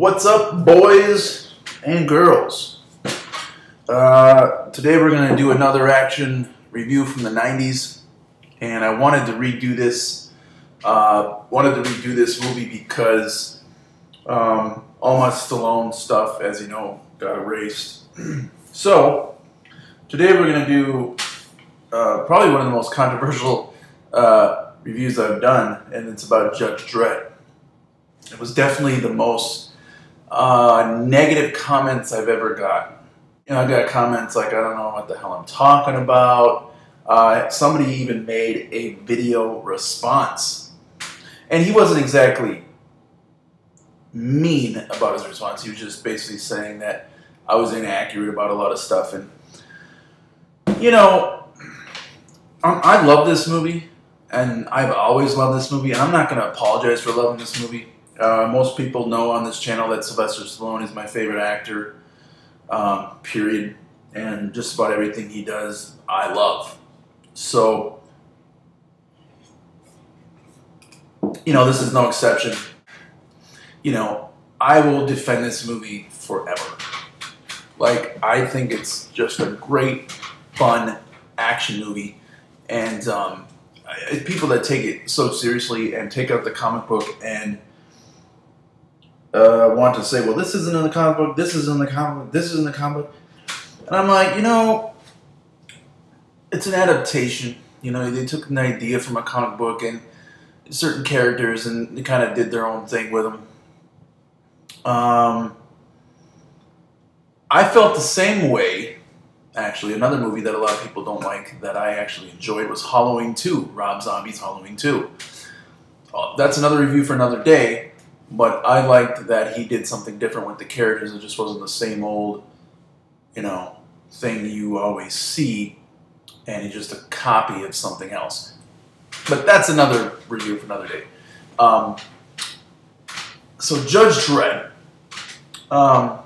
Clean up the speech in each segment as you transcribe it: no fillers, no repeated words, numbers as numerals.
What's up, boys and girls? Today we're going to do another action review from the 90s, and I wanted to redo this. Movie because all my Stallone stuff, as you know, got erased. So today we're going to do probably one of the most controversial reviews I've done, and it's about Judge Dredd. It was definitely the most negative comments I've ever gotten. You know, I got comments like, I don't know what the hell I'm talking about. Somebody even made a video response. And he wasn't exactly mean about his response. He was just basically saying that I was inaccurate about a lot of stuff. And, you know, I love this movie. And I've always loved this movie. And I'm not going to apologize for loving this movie. Most people know on this channel that Sylvester Stallone is my favorite actor, period. And just about everything he does, I love. So, you know, this is no exception. You know, I will defend this movie forever. Like, I think it's just a great, fun action movie. And people that take it so seriously and take out the comic book and want to say, well, this isn't in the comic book, this is in the comic book, this is in the comic book. And I'm like, you know, it's an adaptation. You know, they took an idea from a comic book and certain characters and they kind of did their own thing with them. I felt the same way. Actually, another movie that a lot of people don't like that I actually enjoyed was Halloween 2, Rob Zombie's Halloween 2. That's another review for another day. But I liked that he did something different with the characters. It just wasn't the same old, you know, thing you always see, and it's just a copy of something else. But that's another review for another day. So Judge Dredd. Now,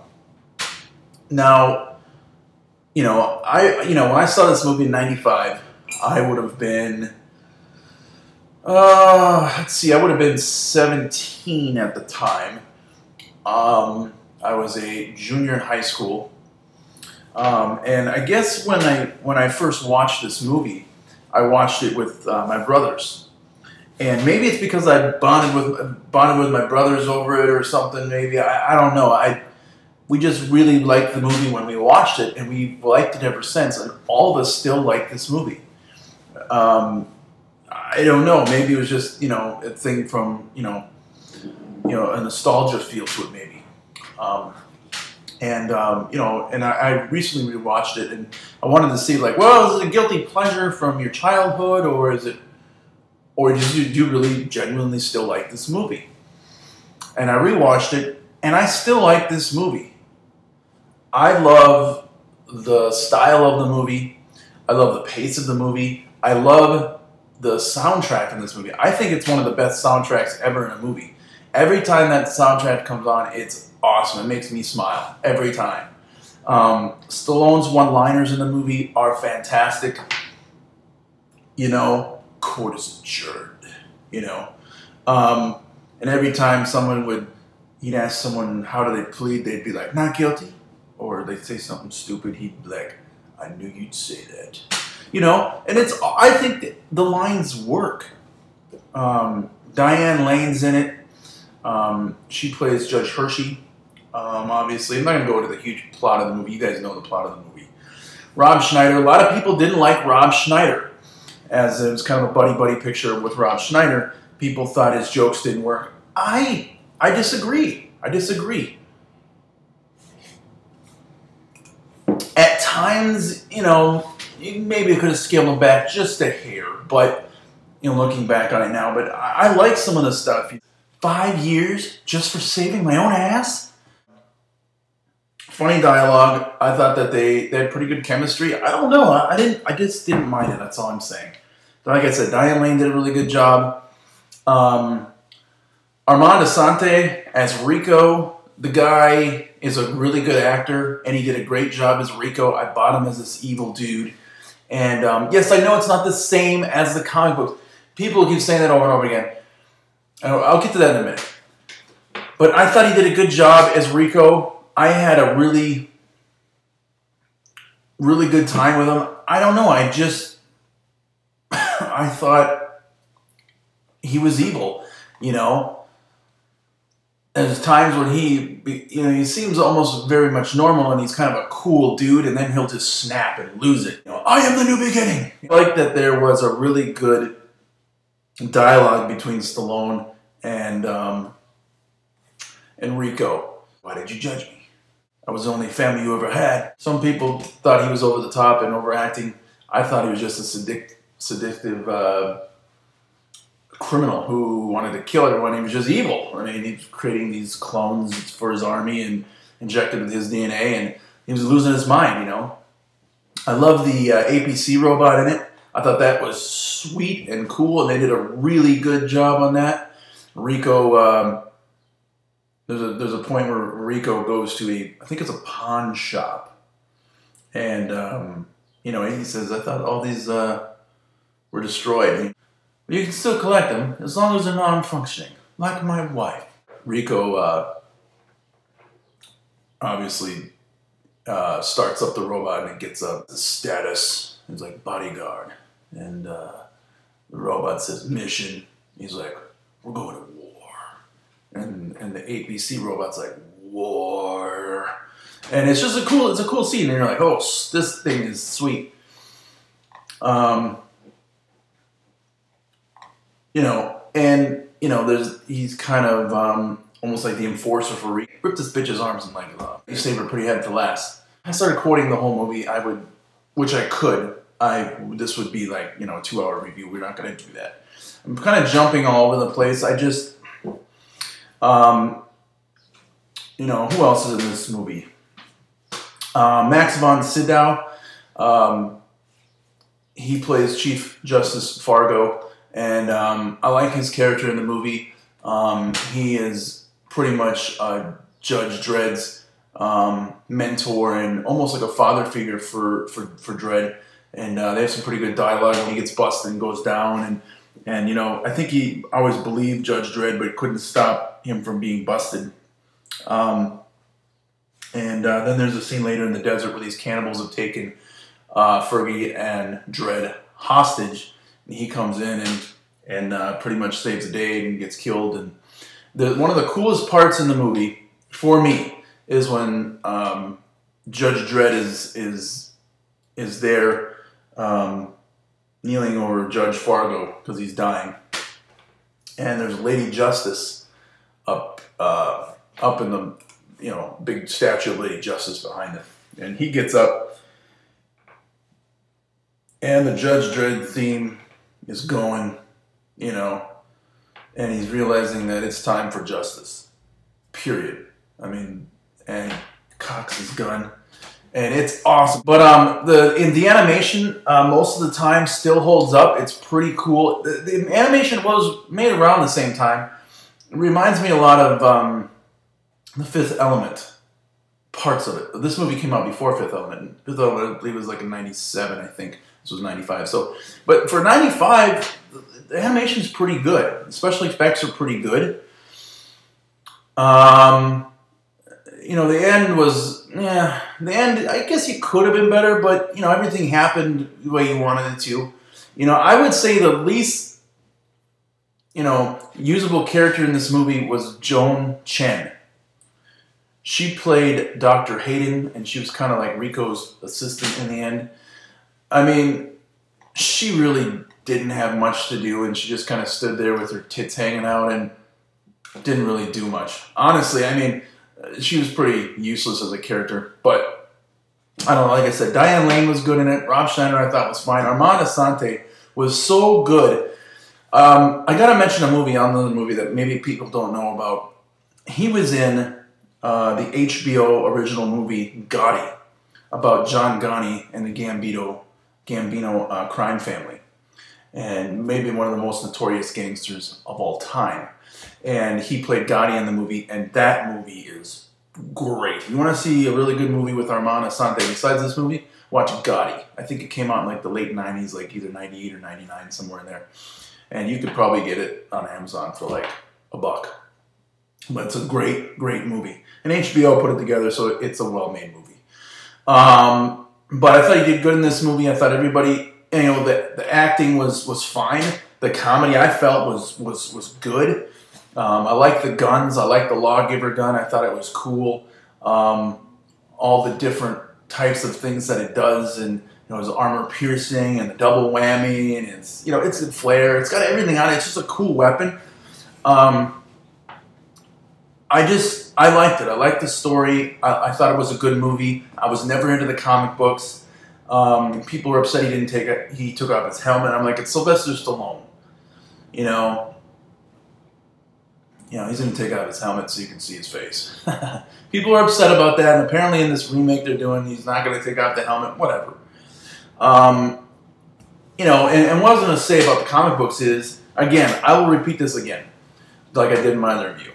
when I saw this movie in '95, I would have been. Let's see, I would have been 17 at the time. I was a junior in high school. And I guess when I first watched this movie, I watched it with my brothers. And maybe it's because I bonded with my brothers over it or something, maybe. I don't know. We just really liked the movie when we watched it, and we've liked it ever since. And all of us still like this movie. I don't know. Maybe it was just, you know, a thing from, a nostalgia feel to it, maybe. And I recently rewatched it, and I wanted to see, like, well, is it a guilty pleasure from your childhood, or do you really genuinely still like this movie? And I rewatched it, and I still like this movie. I love the style of the movie. I love the pace of the movie. I love the soundtrack in this movie. I think it's one of the best soundtracks ever in a movie. Every time that soundtrack comes on, it's awesome. It makes me smile every time. Stallone's one-liners in the movie are fantastic. You know, court is adjourned. You know, and every time he'd ask someone, how do they plead? They'd be like, not guilty. Or they'd say something stupid. He'd be like, I knew you'd say that. You know, and I think that the lines work. Diane Lane's in it. She plays Judge Hershey, obviously. I'm not going to go into the huge plot of the movie. You guys know the plot of the movie. Rob Schneider. A lot of people didn't like Rob Schneider, as it was kind of a buddy-buddy picture with Rob Schneider. People thought his jokes didn't work. I disagree. I disagree. At times, you know, maybe I could have scaled them back just a hair, but, you know, looking back on it now, but I like some of the stuff. 5 years just for saving my own ass? Funny dialogue. I thought that they had pretty good chemistry. I don't know. I just didn't mind it. That's all I'm saying. But like I said, Diane Lane did a really good job. Armand Assante as Rico. The guy is a really good actor, and he did a great job as Rico. I bought him as this evil dude. And yes, I know it's not the same as the comic books. People keep saying that over and over again. I'll get to that in a minute. But I thought he did a good job as Rico. I had a really, really good time with him. I don't know. I thought he was evil, you know. There's times when he seems almost very much normal, and he's kind of a cool dude, and then he'll just snap and lose it. I am the new beginning. I like that there was a really good dialogue between Stallone and Rico. Why did you judge me? I was the only family you ever had. Some people thought he was over the top and overacting. I thought he was just a sadistic criminal who wanted to kill everyone. He was just evil. I mean, he was creating these clones for his army and injected with his DNA, and he was losing his mind, you know. I love the APC robot in it. I thought that was sweet and cool, and they did a really good job on that. Rico, there's a point where Rico goes to I think it's a pawn shop, and he says, "I thought all these were destroyed. You can still collect them as long as they're non-functioning, like my wife." Rico obviously starts up the robot, and it gets up the status. He's like bodyguard, and the robot says mission. He's like, "We're going to war," and the APC robot's like, "War," and it's just a cool scene. And you're like, "Oh, this thing is sweet." He's kind of almost like the enforcer for Rico. Ripped this bitch's arms and legs off. You saved her pretty head for last. I started quoting the whole movie. Which I could. This would be like, a 2-hour review. We're not going to do that. I'm kind of jumping all over the place. I just, who else is in this movie? Max von Sydow. He plays Chief Justice Fargo, and I like his character in the movie. He is pretty much Judge Dredd's mentor and almost like a father figure for Dredd. And they have some pretty good dialogue when he gets busted and goes down. And I think he always believed Judge Dredd, but couldn't stop him from being busted. Then there's a scene later in the desert where these cannibals have taken Fergie and Dredd hostage. And he comes in and pretty much saves the day and gets killed. And one of the coolest parts in the movie, for me, is when Judge Dredd is there kneeling over Judge Fargo because he's dying, and there's Lady Justice up in the big statue of Lady Justice behind him, and he gets up, and the Judge Dredd theme is going, and he's realizing that it's time for justice. Period. I mean, and he cocks his gun. And it's awesome. But the animation, most of the time, still holds up. It's pretty cool. The animation was made around the same time. It reminds me a lot of The Fifth Element, parts of it. This movie came out before Fifth Element. Fifth Element, I believe, was like in 97, I think. This was 95. So, but for 95, the animation's pretty good. The special effects are pretty good. The end was, the end, I guess it could have been better, but, everything happened the way you wanted it to. I would say the least, usable character in this movie was Joan Chen. She played Dr. Hayden, and she was kind of like Rico's assistant in the end. I mean, she really didn't have much to do, and she just kind of stood there with her tits hanging out and didn't really do much. Honestly, I mean, she was pretty useless as a character, but I don't know, like I said, Diane Lane was good in it. Rob Schneider I thought was fine. Armand Assante was so good. I gotta mention another movie that maybe people don't know about. He was in the HBO original movie Gotti, about John Gotti and the Gambino crime family, and maybe one of the most notorious gangsters of all time. And he played Gotti in the movie, and that movie is great. You want to see a really good movie with Armand Assante besides this movie? Watch Gotti. I think it came out in like the late 90s, like either 98 or 99, somewhere in there. And you could probably get it on Amazon for like $1. But it's a great, great movie. And HBO put it together, so it's a well-made movie. But I thought he did good in this movie. I thought everybody, the acting was fine. The comedy I felt was good. I liked the guns. I liked the lawgiver gun. I thought it was cool. All the different types of things that it does, and his armor piercing and the double whammy, and it's a flare. It's got everything on it. It's just a cool weapon. I liked it. I liked the story. I thought it was a good movie. I was never into the comic books. People were upset he took off his helmet. I'm like, it's Sylvester Stallone. He's going to take off his helmet so you can see his face. People are upset about that, and apparently in this remake they're doing, he's not going to take off the helmet, whatever. And what I was going to say about the comic books is, again, I will repeat this again, like I did in my other review.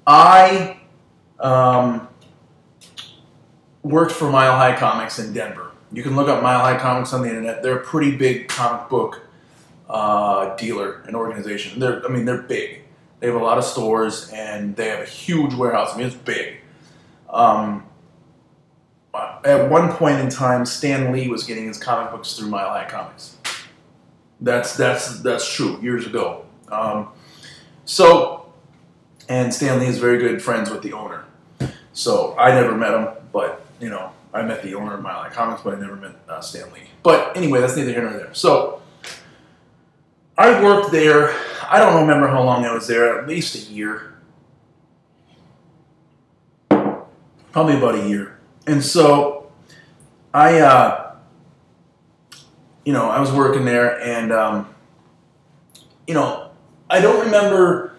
I worked for Mile High Comics in Denver. You can look up Mile High Comics on the internet. They're a pretty big comic book dealer and organization. They're big. They have a lot of stores, and they have a huge warehouse. It's big. At one point in time, Stan Lee was getting his comic books through Mile High Comics. That's true. Years ago. And Stan Lee is very good friends with the owner. So I never met him, but I met the owner of Mile High Comics, but I never met Stan Lee. But anyway, that's neither here nor there. So I worked there. I don't remember how long I was there. At least a year. Probably about a year. And so I was working there, and I don't remember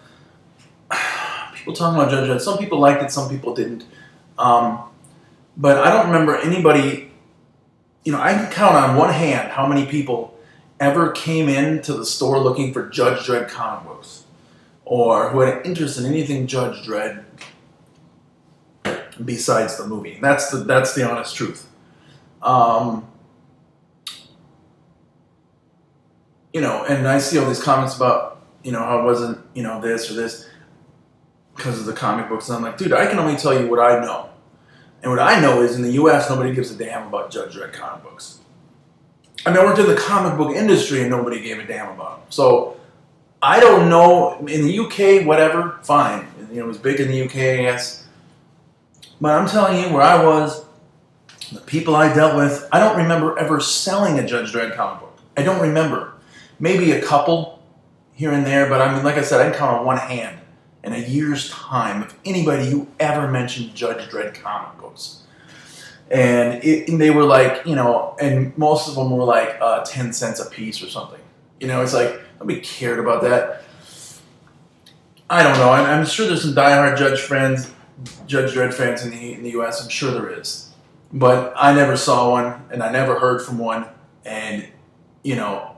people talking about Judge Dredd. Some people liked it, some people didn't. But I don't remember anybody, I can count on one hand how many people ever came into the store looking for Judge Dredd comic books, or who had an interest in anything Judge Dredd besides the movie. That's the honest truth. And I see all these comments about, how it wasn't, this or this because of the comic books. And I'm like, dude, I can only tell you what I know. And what I know is in the U.S., nobody gives a damn about Judge Dredd comic books. I worked in the comic book industry and nobody gave a damn about them. So I don't know. In the UK, whatever, fine. It was big in the UK, I guess. But I'm telling you, where I was, the people I dealt with, I don't remember ever selling a Judge Dredd comic book. I don't remember. Maybe a couple here and there, but like I said, I can count on one hand in a year's time of anybody who ever mentioned Judge Dredd comic books. And they were like, and most of them were like 10 cents a piece or something. It's like, nobody cared about that. I don't know. I'm sure there's some diehard Judge Dredd fans in the U.S. I'm sure there is. But I never saw one, and I never heard from one. And,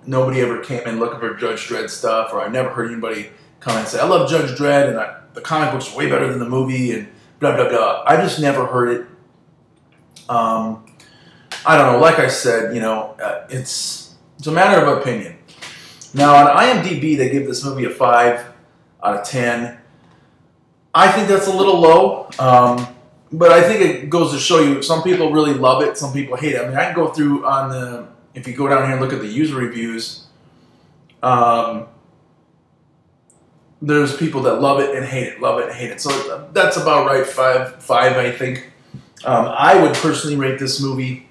nobody ever came in looking for Judge Dredd stuff, or I never heard anybody come and say, I love Judge Dredd, and the comic book's way better than the movie, and blah, blah, blah. I just never heard it. I don't know. Like I said, it's a matter of opinion. Now, on IMDb, they give this movie a 5 out of 10. I think that's a little low, but I think it goes to show you some people really love it, some people hate it. I can go through if you go down here and look at the user reviews, there's people that love it and hate it, So that's about right, 5, I think. I would personally rate this movie.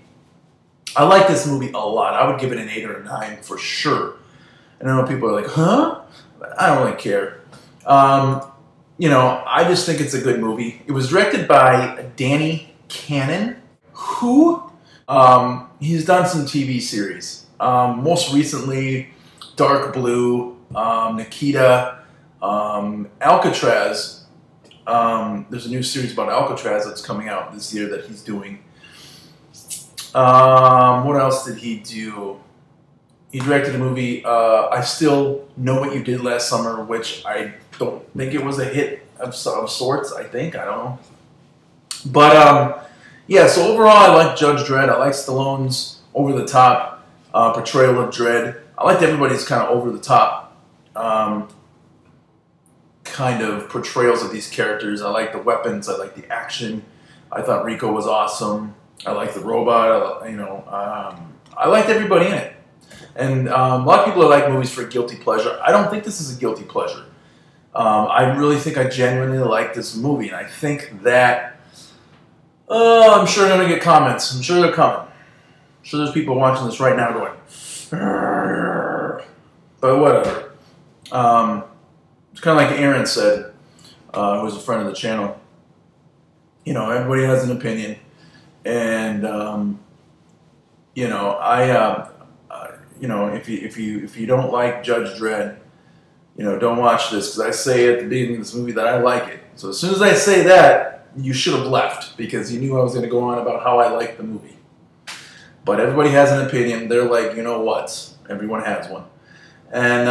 I like this movie a lot. I would give it an 8 or a 9 for sure. And I know people are like, huh? I don't really care. I just think it's a good movie. It was directed by Danny Cannon, who he's done some TV series. Most recently, Dark Blue, Nikita, Alcatraz. There's a new series about Alcatraz that's coming out this year that he's doing. What else did he do? He directed a movie, I Still Know What You Did Last Summer, which I don't think it was a hit of sorts, I don't know. But, yeah, so overall I like Judge Dredd. I like Stallone's over-the-top portrayal of Dredd. I liked everybody's kind of over-the-top kind kind of portrayals of these characters. I like the weapons. I like the action. I thought Rico was awesome. I like the robot. I liked everybody in it. And a lot of people like movies for guilty pleasure. I don't think this is a guilty pleasure. I really think I genuinely like this movie, and I think that I'm sure I'm going to get comments. I'm sure they're coming. I'm sure there's people watching this right now going, "Arr." But whatever. It's kind of like Aaron said, who was a friend of the channel. You know, everybody has an opinion, and if you don't like Judge Dredd, don't watch this, because I say at the beginning of this movie that I like it. So as soon as I say that, you should have left, because you knew I was going to go on about how I like the movie. But everybody has an opinion. They're like, you know what? Everyone has one. And,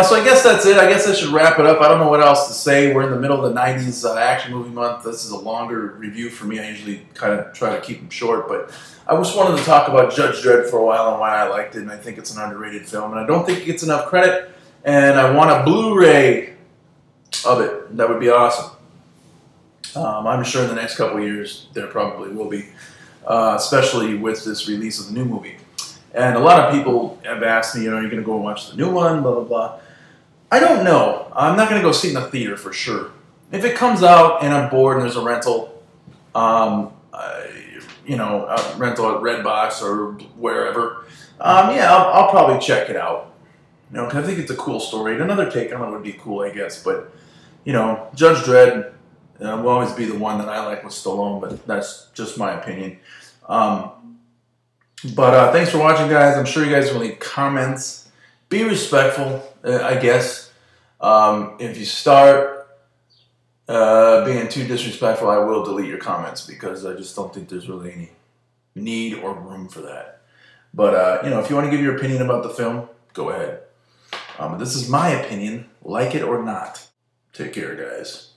so I guess that's it. I guess I should wrap it up. I don't know what else to say. We're in the middle of the 90s action movie month. This is a longer review for me. I usually kind of try to keep them short, but I just wanted to talk about Judge Dredd for a while and why I liked it, and I think it's an underrated film, and I don't think it gets enough credit, and I want a Blu-ray of it. That would be awesome. I'm sure in the next couple of years there probably will be, especially with this release of the new movie. And a lot of people have asked me, are you going to go and watch the new one, blah, blah, blah. I don't know. I'm not going to go see it in the theater for sure. If it comes out and I'm bored and there's a rental, rental at Redbox or wherever, I'll probably check it out. Because I think it's a cool story. And another take on it would be cool, I guess. But, Judge Dredd will always be the one that I like with Stallone, but that's just my opinion. But thanks for watching, guys. I'm sure you guys will leave comments. Be respectful, I guess. If you start being too disrespectful, I will delete your comments, because I just don't think there's really any need or room for that. But, if you want to give your opinion about the film, go ahead. This is my opinion. Like it or not. Take care, guys.